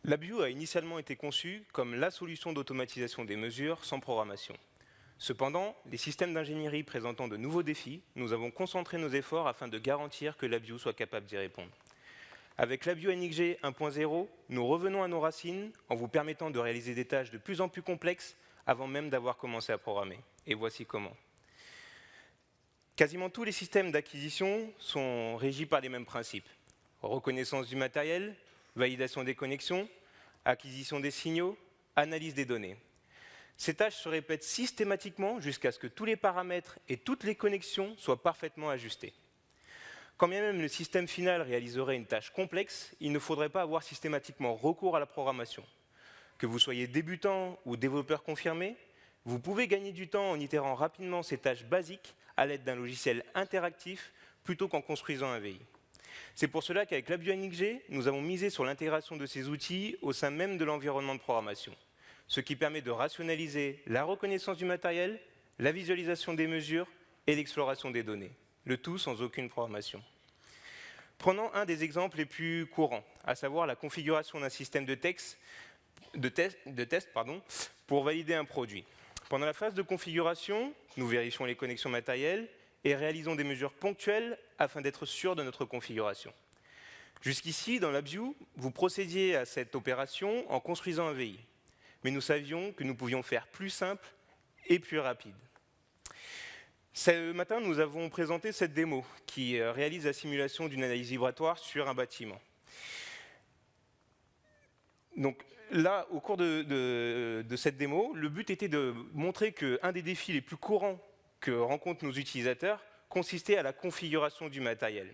LabVIEW a initialement été conçu comme la solution d'automatisation des mesures sans programmation. Cependant, les systèmes d'ingénierie présentant de nouveaux défis, nous avons concentré nos efforts afin de garantir que LabVIEW soit capable d'y répondre. Avec LabVIEW NXG 1.0, nous revenons à nos racines en vous permettant de réaliser des tâches de plus en plus complexes avant même d'avoir commencé à programmer. Et voici comment. Quasiment tous les systèmes d'acquisition sont régis par les mêmes principes. Reconnaissance du matériel, validation des connexions, acquisition des signaux, analyse des données. Ces tâches se répètent systématiquement jusqu'à ce que tous les paramètres et toutes les connexions soient parfaitement ajustés. Quand bien même le système final réaliserait une tâche complexe, il ne faudrait pas avoir systématiquement recours à la programmation. Que vous soyez débutant ou développeur confirmé, vous pouvez gagner du temps en itérant rapidement ces tâches basiques à l'aide d'un logiciel interactif plutôt qu'en construisant un VI. C'est pour cela qu'avec LabVIEW NXG, nous avons misé sur l'intégration de ces outils au sein même de l'environnement de programmation, ce qui permet de rationaliser la reconnaissance du matériel, la visualisation des mesures et l'exploration des données, le tout sans aucune programmation. Prenons un des exemples les plus courants, à savoir la configuration d'un système de test pour valider un produit. Pendant la phase de configuration, nous vérifions les connexions matérielles et réalisons des mesures ponctuelles afin d'être sûrs de notre configuration. Jusqu'ici, dans LabVIEW, vous procédiez à cette opération en construisant un VI. Mais nous savions que nous pouvions faire plus simple et plus rapide. Ce matin, nous avons présenté cette démo qui réalise la simulation d'une analyse vibratoire sur un bâtiment. Donc là, au cours de cette démo, le but était de montrer qu'un des défis les plus courants que rencontrent nos utilisateurs consistait à la configuration du matériel.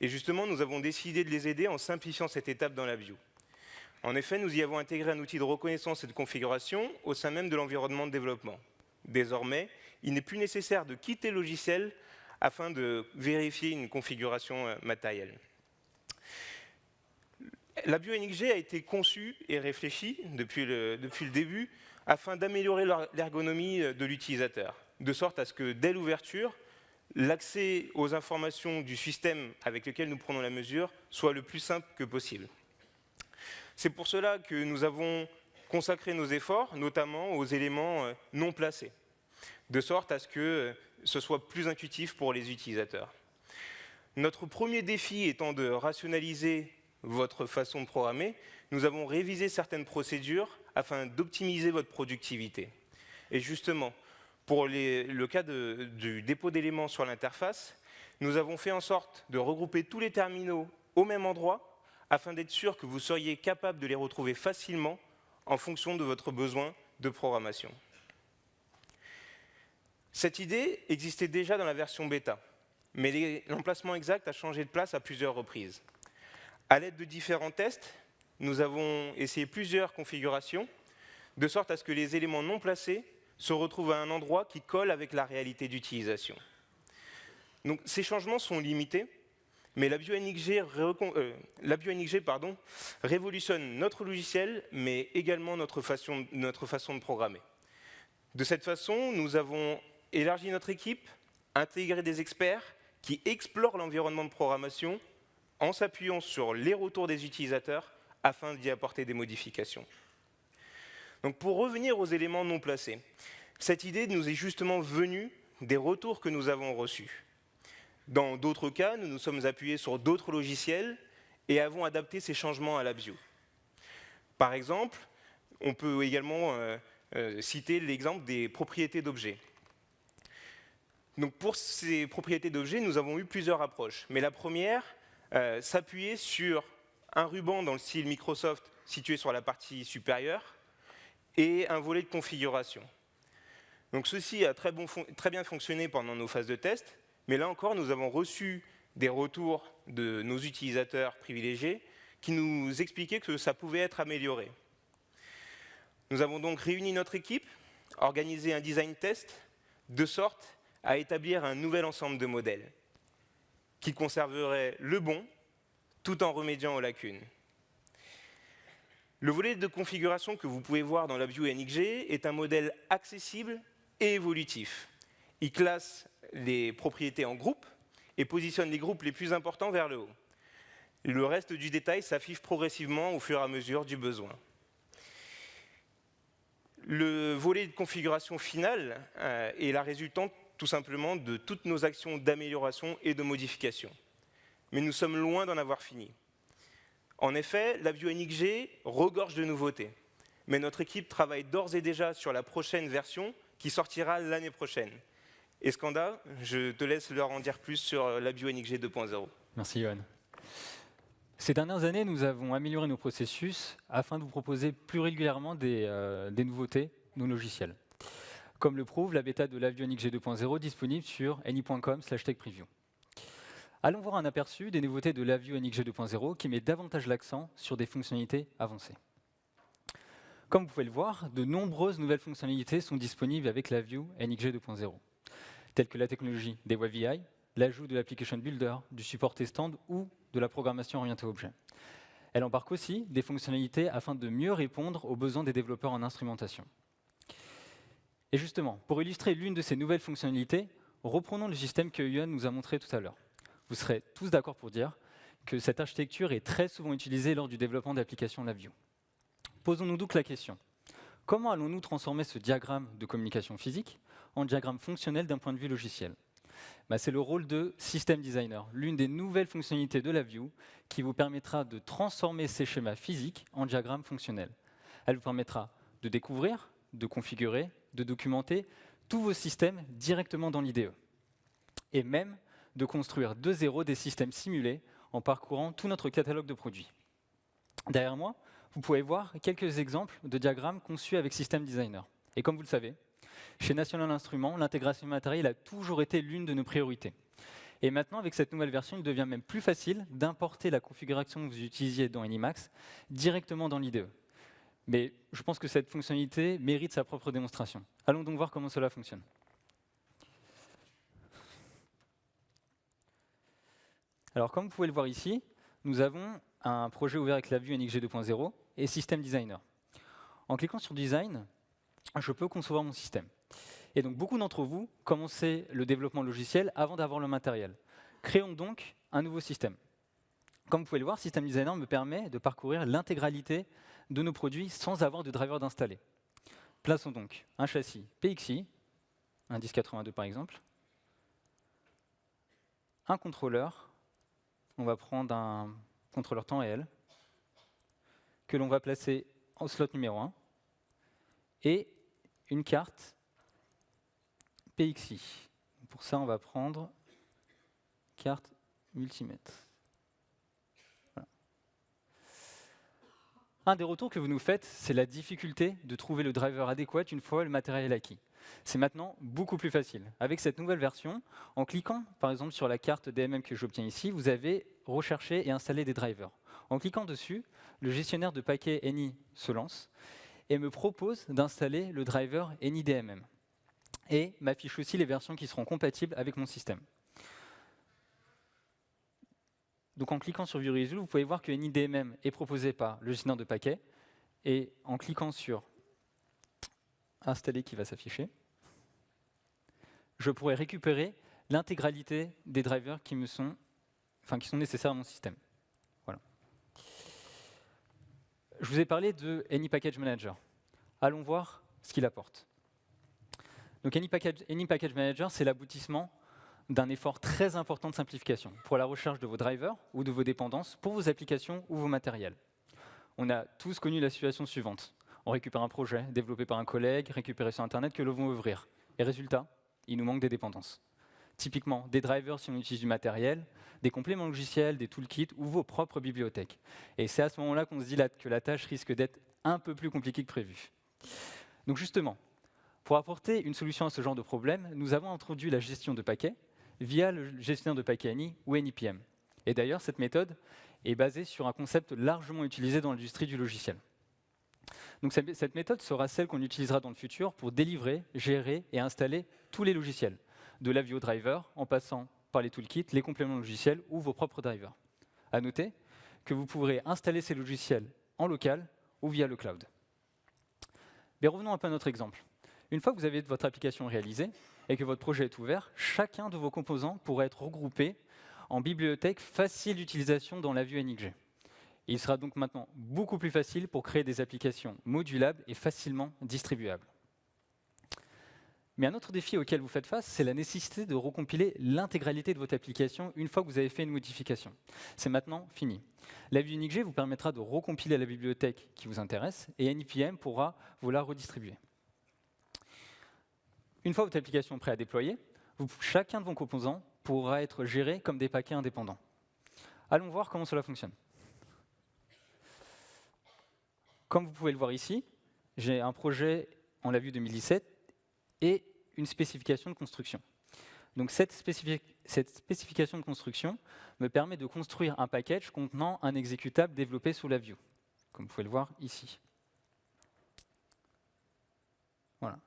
Et justement, nous avons décidé de les aider en simplifiant cette étape dans LabVIEW. En effet, nous y avons intégré un outil de reconnaissance et de configuration au sein même de l'environnement de développement. Désormais, il n'est plus nécessaire de quitter le logiciel afin de vérifier une configuration matérielle. LabVIEW NXG a été conçu et réfléchi depuis le début afin d'améliorer l'ergonomie de l'utilisateur, de sorte à ce que dès l'ouverture, l'accès aux informations du système avec lequel nous prenons la mesure soit le plus simple que possible. C'est pour cela que nous avons consacré nos efforts, notamment aux éléments non placés, de sorte à ce que ce soit plus intuitif pour les utilisateurs. Notre premier défi étant de rationaliser votre façon de programmer, nous avons révisé certaines procédures afin d'optimiser votre productivité. Et justement, pour le cas du dépôt d'éléments sur l'interface, nous avons fait en sorte de regrouper tous les terminaux au même endroit afin d'être sûr que vous seriez capable de les retrouver facilement en fonction de votre besoin de programmation. Cette idée existait déjà dans la version bêta, mais l'emplacement exact a changé de place à plusieurs reprises. À l'aide de différents tests, nous avons essayé plusieurs configurations, de sorte à ce que les éléments non placés se retrouvent à un endroit qui colle avec la réalité d'utilisation. Donc, ces changements sont limités, mais LabVIEW NXG révolutionne notre logiciel, mais également notre façon de programmer. De cette façon, nous avons élargi notre équipe, intégré des experts qui explorent l'environnement de programmation en s'appuyant sur les retours des utilisateurs afin d'y apporter des modifications. Donc pour revenir aux éléments non placés, cette idée nous est justement venue des retours que nous avons reçus. Dans d'autres cas, nous nous sommes appuyés sur d'autres logiciels et avons adapté ces changements à LabVIEW. Par exemple, on peut également citer l'exemple des propriétés d'objets. Donc pour ces propriétés d'objets, nous avons eu plusieurs approches. Mais la première s'appuyait sur un ruban dans le style Microsoft situé sur la partie supérieure et un volet de configuration. Donc ceci a très bien fonctionné pendant nos phases de test, mais là encore, nous avons reçu des retours de nos utilisateurs privilégiés qui nous expliquaient que ça pouvait être amélioré. Nous avons donc réuni notre équipe, organisé un design test, de sorte à établir un nouvel ensemble de modèles qui conserverait le bon tout en remédiant aux lacunes. Le volet de configuration que vous pouvez voir dans LabVIEW NXG est un modèle accessible et évolutif. Il classe les propriétés en groupes et positionne les groupes les plus importants vers le haut. Le reste du détail s'affiche progressivement au fur et à mesure du besoin. Le volet de configuration finale est la résultante tout simplement de toutes nos actions d'amélioration et de modification. Mais nous sommes loin d'en avoir fini. En effet, la Vue NXG regorge de nouveautés. Mais notre équipe travaille d'ores et déjà sur la prochaine version qui sortira l'année prochaine. Et Skanda, je te laisse leur en dire plus sur la Vue NXG 2.0. Merci Johan. Ces dernières années, nous avons amélioré nos processus afin de vous proposer plus régulièrement des nouveautés, nos logiciels. Comme le prouve la bêta de la Vue NXG 2.0 disponible sur any.com/techpreview. Allons voir un aperçu des nouveautés de la Vue NXG 2.0 qui met davantage l'accent sur des fonctionnalités avancées. Comme vous pouvez le voir, de nombreuses nouvelles fonctionnalités sont disponibles avec la Vue NXG 2.0, telles que la technologie des Web VI, l'ajout de l'application builder, du support stand ou de la programmation orientée objet. Elle embarque aussi des fonctionnalités afin de mieux répondre aux besoins des développeurs en instrumentation. Et justement, pour illustrer l'une de ces nouvelles fonctionnalités, reprenons le système que Johan nous a montré tout à l'heure. Vous serez tous d'accord pour dire que cette architecture est très souvent utilisée lors du développement d'applications LabVIEW. Posons-nous donc la question, comment allons-nous transformer ce diagramme de communication physique en diagramme fonctionnel d'un point de vue logiciel? C'est le rôle de System Designer, l'une des nouvelles fonctionnalités de LabVIEW qui vous permettra de transformer ces schémas physiques en diagrammes fonctionnels. Elle vous permettra de découvrir, de configurer, de documenter tous vos systèmes directement dans l'IDE. Et même de construire de zéro des systèmes simulés en parcourant tout notre catalogue de produits. Derrière moi, vous pouvez voir quelques exemples de diagrammes conçus avec System Designer. Et comme vous le savez, chez National Instruments, l'intégration matérielle a toujours été l'une de nos priorités. Et maintenant, avec cette nouvelle version, il devient même plus facile d'importer la configuration que vous utilisiez dans Animax directement dans l'IDE. Mais je pense que cette fonctionnalité mérite sa propre démonstration. Allons donc voir comment cela fonctionne. Alors, comme vous pouvez le voir ici, nous avons un projet ouvert avec la Vue NXG 2.0 et System Designer. En cliquant sur Design, je peux concevoir mon système. Et donc, beaucoup d'entre vous commencez le développement logiciel avant d'avoir le matériel. Créons donc un nouveau système. Comme vous pouvez le voir, System Designer me permet de parcourir l'intégralité de nos produits sans avoir de driver d'installer. Plaçons donc un châssis PXI, un 1082 par exemple, un contrôleur. On va prendre un contrôleur temps réel que l'on va placer au slot numéro 1 et une carte PXI. Pour ça, on va prendre carte multimètre. Voilà. Un des retours que vous nous faites, c'est la difficulté de trouver le driver adéquat une fois le matériel acquis. C'est maintenant beaucoup plus facile. Avec cette nouvelle version, en cliquant par exemple sur la carte DMM que j'obtiens ici, vous avez recherché et installé des drivers. En cliquant dessus, le gestionnaire de paquets Any se lance et me propose d'installer le driver AnyDMM et m'affiche aussi les versions qui seront compatibles avec mon système. Donc en cliquant sur View Result, vous pouvez voir que AnyDMM est proposé par le gestionnaire de paquets et en cliquant sur Installer qui va s'afficher, je pourrais récupérer l'intégralité des drivers qui sont nécessaires à mon système. Voilà. Je vous ai parlé de AnyPackage Manager. Allons voir ce qu'il apporte. Donc AnyPackage Manager, c'est l'aboutissement d'un effort très important de simplification pour la recherche de vos drivers ou de vos dépendances pour vos applications ou vos matériels. On a tous connu la situation suivante. On récupère un projet développé par un collègue, récupéré sur Internet, que l'on veut ouvrir. Et résultat, il nous manque des dépendances. Typiquement, des drivers si on utilise du matériel, des compléments logiciels, des toolkits ou vos propres bibliothèques. Et c'est à ce moment-là qu'on se dit que la tâche risque d'être un peu plus compliquée que prévu. Donc justement, pour apporter une solution à ce genre de problème, nous avons introduit la gestion de paquets via le gestionnaire de paquets Any ou AnyPM. Et d'ailleurs, cette méthode est basée sur un concept largement utilisé dans l'industrie du logiciel. Donc cette méthode sera celle qu'on utilisera dans le futur pour délivrer, gérer et installer tous les logiciels, de la Vue Driver en passant par les toolkits, les compléments logiciels ou vos propres drivers. À noter que vous pourrez installer ces logiciels en local ou via le cloud. Mais revenons un peu à notre exemple. Une fois que vous avez votre application réalisée et que votre projet est ouvert, chacun de vos composants pourrait être regroupé en bibliothèque facile d'utilisation dans la vue NXG. Il sera donc maintenant beaucoup plus facile pour créer des applications modulables et facilement distribuables. Mais un autre défi auquel vous faites face, c'est la nécessité de recompiler l'intégralité de votre application une fois que vous avez fait une modification. C'est maintenant fini. La vue NXG vous permettra de recompiler la bibliothèque qui vous intéresse et NPM pourra vous la redistribuer. Une fois votre application prête à déployer, chacun de vos composants pourra être géré comme des paquets indépendants. Allons voir comment cela fonctionne. Comme vous pouvez le voir ici, j'ai un projet en la vue 2017 et une spécification de construction. Donc cette spécification de construction me permet de construire un package contenant un exécutable développé sous la vue, comme vous pouvez le voir ici. Voilà.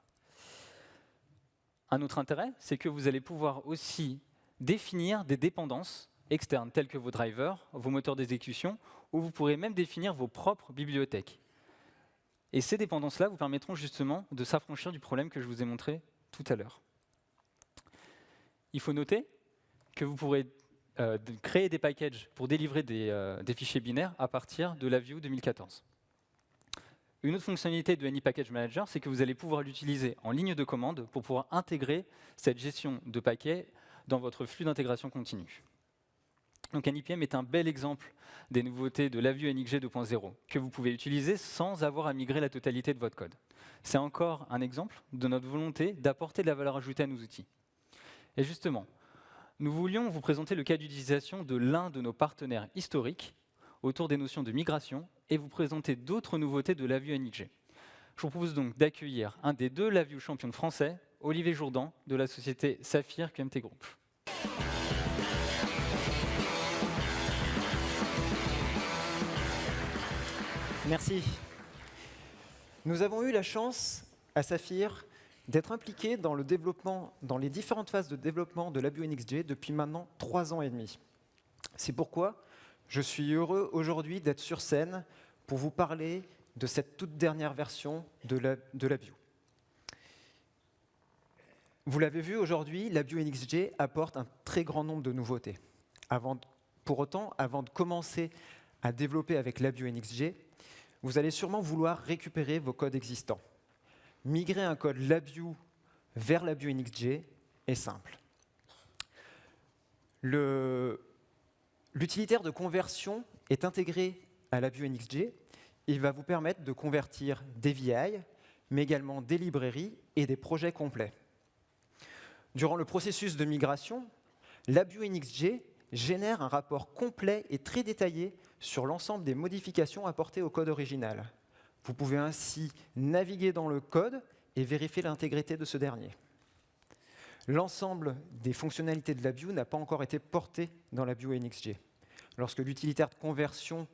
Un autre intérêt, c'est que vous allez pouvoir aussi définir des dépendances externes, telles que vos drivers, vos moteurs d'exécution, ou vous pourrez même définir vos propres bibliothèques. Et ces dépendances-là vous permettront justement de s'affranchir du problème que je vous ai montré tout à l'heure. Il faut noter que vous pourrez créer des packages pour délivrer des fichiers binaires à partir de la Vue 2014. Une autre fonctionnalité de AnyPackage Manager, c'est que vous allez pouvoir l'utiliser en ligne de commande pour pouvoir intégrer cette gestion de paquets dans votre flux d'intégration continue. Donc AnyPM est un bel exemple des nouveautés de la Vue NXG 2.0 que vous pouvez utiliser sans avoir à migrer la totalité de votre code. C'est encore un exemple de notre volonté d'apporter de la valeur ajoutée à nos outils. Et justement, nous voulions vous présenter le cas d'utilisation de l'un de nos partenaires historiques autour des notions de migration et vous présenter d'autres nouveautés de la Vue NXG. Je vous propose donc d'accueillir un des deux La Vue champions français, Olivier Jourdan, de la société Saphir QMT Group. Merci. Nous avons eu la chance, à Saphir, d'être impliqués dans le développement, dans les différentes phases de développement de la Vue NXG depuis maintenant 3 ans et demi. C'est pourquoi je suis heureux aujourd'hui d'être sur scène pour vous parler de cette toute dernière version de la Vue. Vous l'avez vu aujourd'hui, la Vue NXG apporte un très grand nombre de nouveautés. Pour autant, avant de commencer à développer avec la Vue NXG, vous allez sûrement vouloir récupérer vos codes existants. Migrer un code LabVIEW vers la Vue NXG est simple. L'utilitaire de conversion est intégré à la Vue NXG. Il va vous permettre de convertir des VI, mais également des librairies et des projets complets. Durant le processus de migration, la Vue NXG génère un rapport complet et très détaillé sur l'ensemble des modifications apportées au code original. Vous pouvez ainsi naviguer dans le code et vérifier l'intégrité de ce dernier. L'ensemble des fonctionnalités de la Vue n'a pas encore été porté dans la Vue NXG. Lorsque l'utilitaire de conversion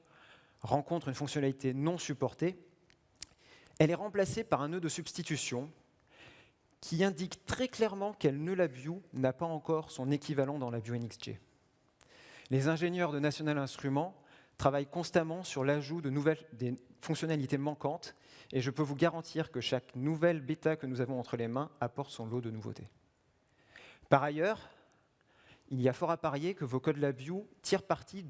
rencontre une fonctionnalité non supportée, elle est remplacée par un nœud de substitution qui indique très clairement quel nœud la Vue n'a pas encore son équivalent dans la Vue NXG. Les ingénieurs de National Instruments travaillent constamment sur l'ajout des fonctionnalités manquantes et je peux vous garantir que chaque nouvelle bêta que nous avons entre les mains apporte son lot de nouveautés. Par ailleurs, il y a fort à parier que vos codes LabVIEW tirent parti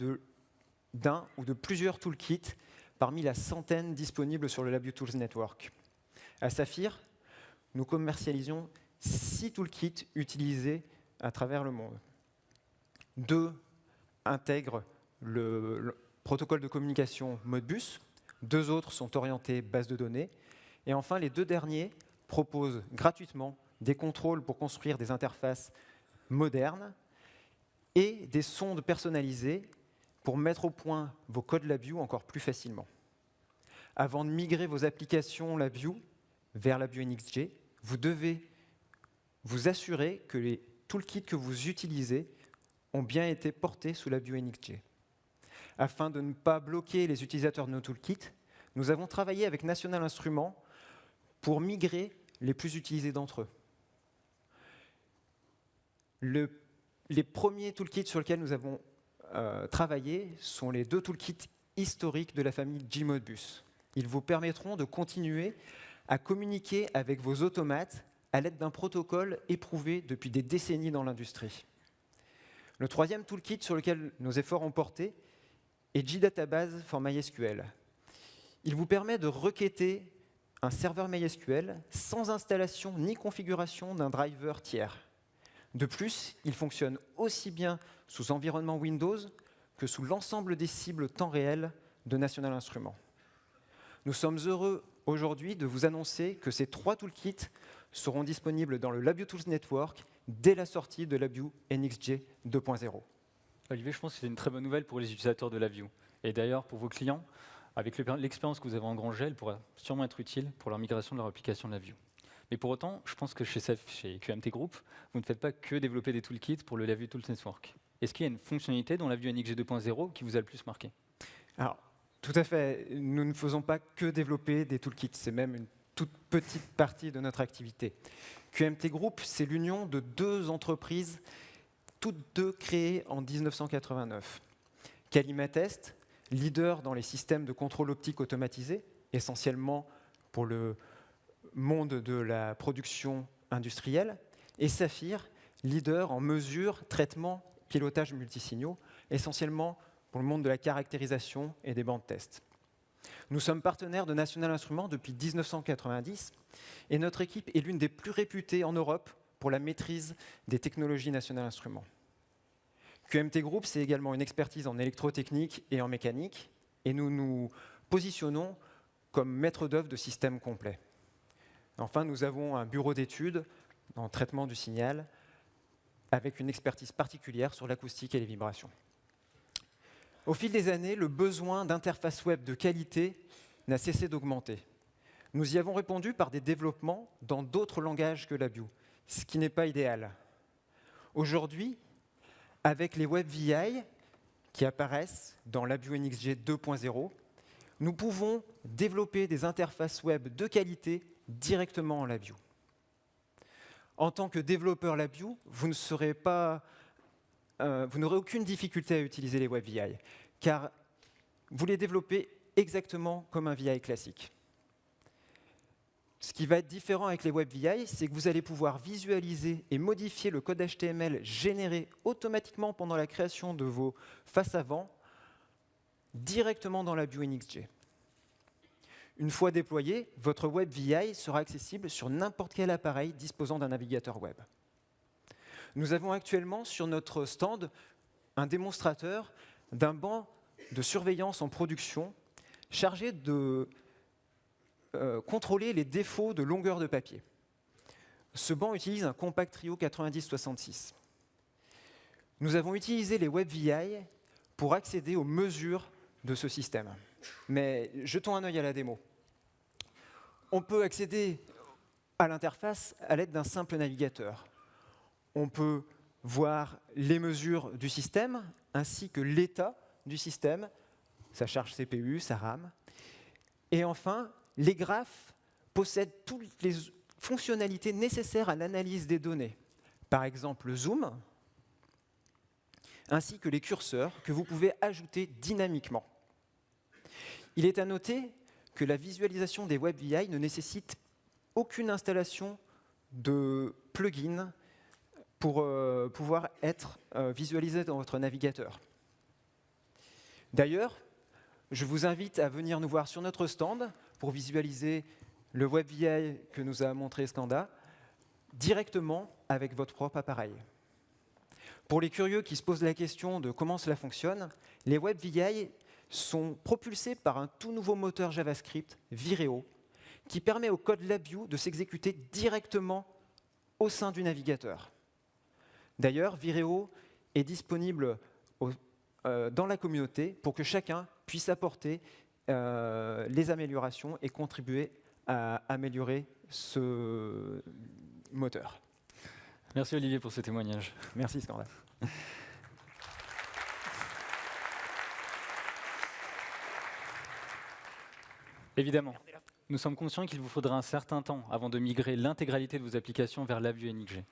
d'un ou de plusieurs toolkits parmi la centaine disponibles sur le LabVIEW Tools Network. À Saphir, nous commercialisons 6 toolkits utilisés à travers le monde. 2 intègrent le protocole de communication Modbus, 2 autres sont orientés base de données, et enfin les 2 derniers proposent gratuitement des contrôles pour construire des interfaces modernes et des sondes personnalisées pour mettre au point vos codes LabVIEW encore plus facilement. Avant de migrer vos applications LabVIEW vers la Vue NXG, vous devez vous assurer que les toolkits que vous utilisez ont bien été portés sous la Vue NXG. Afin de ne pas bloquer les utilisateurs de nos toolkits, nous avons travaillé avec National Instruments pour migrer les plus utilisés d'entre eux. Les premiers toolkits sur lesquels nous avons travaillé sont les 2 toolkits historiques de la famille Gmodbus. Ils vous permettront de continuer à communiquer avec vos automates à l'aide d'un protocole éprouvé depuis des décennies dans l'industrie. Le troisième toolkit sur lequel nos efforts ont porté est JDatabase for MySQL. Il vous permet de requêter un serveur MySQL sans installation ni configuration d'un driver tiers. De plus, il fonctionne aussi bien sous environnement Windows que sous l'ensemble des cibles temps réel de National Instruments. Nous sommes heureux aujourd'hui de vous annoncer que ces 3 toolkits seront disponibles dans le LabVIEW Tools Network dès la sortie de LabVIEW NXJ 2.0. Olivier, je pense que c'est une très bonne nouvelle pour les utilisateurs de LabVIEW. Et d'ailleurs, pour vos clients, avec l'expérience que vous avez engrangée, elle pourra sûrement être utile pour leur migration de leur application LabVIEW. Mais pour autant, je pense que chez QMT Group, vous ne faites pas que développer des toolkits pour le LabVIEW Tools Network. Est-ce qu'il y a une fonctionnalité dans LabVIEW NXJ 2.0 qui vous a le plus marqué? Alors, tout à fait. Nous ne faisons pas que développer des toolkits. C'est même une toute petite partie de notre activité. QMT Group, c'est l'union de 2 entreprises, toutes 2 créées en 1989. Calimatest, leader dans les systèmes de contrôle optique automatisé, essentiellement pour le monde de la production industrielle, et Saphir, leader en mesure, traitement, pilotage multisignaux, essentiellement pour le monde de la caractérisation et des bancs de test. Nous sommes partenaires de National Instruments depuis 1990 et notre équipe est l'une des plus réputées en Europe pour la maîtrise des technologies National Instruments. QMT Group, c'est également une expertise en électrotechnique et en mécanique et nous nous positionnons comme maître d'œuvre de systèmes complets. Enfin, nous avons un bureau d'études en traitement du signal avec une expertise particulière sur l'acoustique et les vibrations. Au fil des années, le besoin d'interfaces web de qualité n'a cessé d'augmenter. Nous y avons répondu par des développements dans d'autres langages que LabVIEW, ce qui n'est pas idéal. Aujourd'hui, avec les WebVI qui apparaissent dans LabVIEW NXJ 2.0, nous pouvons développer des interfaces web de qualité directement en LabVIEW. En tant que développeur LabVIEW, vous n'aurez aucune difficulté à utiliser les WebVI, car vous les développez exactement comme un VI classique. Ce qui va être différent avec les WebVI, c'est que vous allez pouvoir visualiser et modifier le code HTML généré automatiquement pendant la création de vos faces avant directement dans LabVIEW NXJ. Une fois déployé, votre WebVI sera accessible sur n'importe quel appareil disposant d'un navigateur web. Nous avons actuellement sur notre stand un démonstrateur d'un banc de surveillance en production chargé de contrôler les défauts de longueur de papier. Ce banc utilise un Compact Trio 9066. Nous avons utilisé les WebVI pour accéder aux mesures de ce système. Mais jetons un œil à la démo. On peut accéder à l'interface à l'aide d'un simple navigateur. On peut voir les mesures du système ainsi que l'état du système, sa charge CPU, sa RAM. Et enfin, les graphes possèdent toutes les fonctionnalités nécessaires à l'analyse des données. Par exemple, le zoom, ainsi que les curseurs que vous pouvez ajouter dynamiquement. Il est à noter que la visualisation des WebVI ne nécessite aucune installation de plugin pour pouvoir être visualisé dans votre navigateur. D'ailleurs, je vous invite à venir nous voir sur notre stand pour visualiser le WebVI que nous a montré Skanda directement avec votre propre appareil. Pour les curieux qui se posent la question de comment cela fonctionne, les WebVI sont propulsés par un tout nouveau moteur JavaScript, Vireo, qui permet au code LabVIEW de s'exécuter directement au sein du navigateur. D'ailleurs, Vireo est disponible dans la communauté pour que chacun puisse apporter les améliorations et contribuer à améliorer ce moteur. Merci Olivier pour ce témoignage. Merci Skanda. Évidemment, nous sommes conscients qu'il vous faudra un certain temps avant de migrer l'intégralité de vos applications vers LabVIEW NXJ.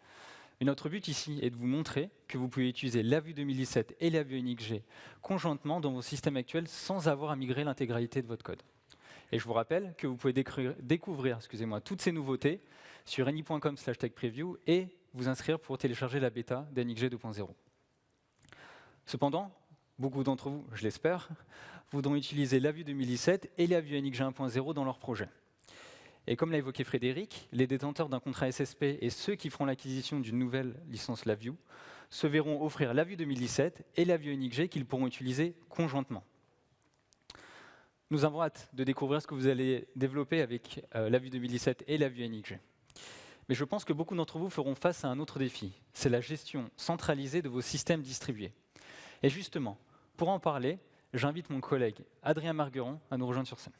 Mais notre but ici est de vous montrer que vous pouvez utiliser LabVIEW 2017 et LabVIEW NXJ conjointement dans vos systèmes actuels sans avoir à migrer l'intégralité de votre code. Et je vous rappelle que vous pouvez découvrir toutes ces nouveautés sur any.com/techpreview et vous inscrire pour télécharger la bêta d'NXJ 2.0. Cependant, beaucoup d'entre vous, je l'espère, voudront utiliser la Vue 2017 et la Vue NXG 1.0 dans leur projet. Et comme l'a évoqué Frédéric, les détenteurs d'un contrat SSP et ceux qui feront l'acquisition d'une nouvelle licence LabVIEW se verront offrir la Vue 2017 et la Vue NXG qu'ils pourront utiliser conjointement. Nous avons hâte de découvrir ce que vous allez développer avec la Vue 2017 et la Vue NXG. Mais je pense que beaucoup d'entre vous feront face à un autre défi, c'est la gestion centralisée de vos systèmes distribués. Et justement, pour en parler, j'invite mon collègue Adrien Margueron à nous rejoindre sur scène.